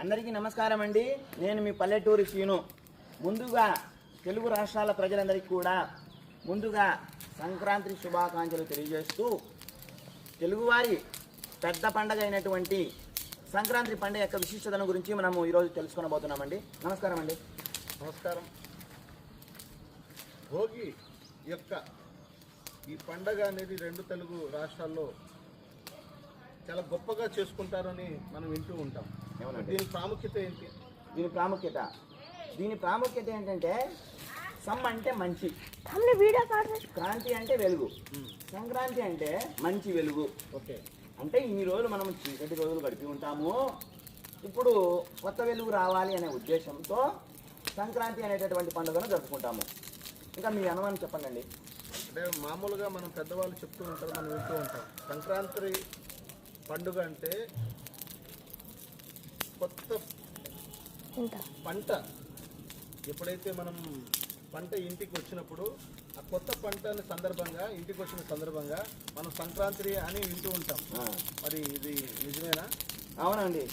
అందరికీ నమస్కారం అండి. నేను మీ పల్లెటూరి శ్రీను. ముందుగా తెలుగు రాష్ట్రాల ప్రజలందరికీ కూడా ముందుగా సంక్రాంతి శుభాకాంక్షలు తెలియజేస్తూ తెలుగువారి పెద్ద పండగ అయినటువంటి సంక్రాంతి పండుగ యొక్క విశిష్టతను గురించి మనము ఈరోజు తెలుసుకొనబోతున్నామండి. నమస్కారం అండి. నమస్కారం. భోగి యొక్క ఈ పండగ అనేది రెండు తెలుగు రాష్ట్రాల్లో చాలా గొప్పగా చేసుకుంటారని మనం వింటూ ఉంటాం. దీని ప్రాముఖ్యత ఏంటి? దీని ప్రాముఖ్యత ఏంటంటే సమ్ అంటే మంచి, క్రాంతి అంటే వెలుగు, సంక్రాంతి అంటే మంచి వెలుగు. ఓకే, అంటే ఇన్ని రోజులు మనం చీకటి రోజులు గడిపి ఉంటాము, ఇప్పుడు కొత్త వెలుగు రావాలి అనే ఉద్దేశంతో సంక్రాంతి అనేటటువంటి పండుగను జరుపుకుంటాము. ఇంకా మీ అనుమానం చెప్పండి. అంటే మామూలుగా మనం పెద్దవాళ్ళు చెప్తూ ఉంటారు, మనం వింటూ ఉంటాం. సంక్రాంతి పండుగ అంటే కొత్త పంట, ఎప్పుడైతే మనం పంట ఇంటికి వచ్చినప్పుడు ఆ కొత్త పంటని సందర్భంగా ఇంటికి వచ్చిన సందర్భంగా మనం సంక్రాంతి అని వింటూ ఉంటాం. మరి ఇది నిజమేనా? అవునండి.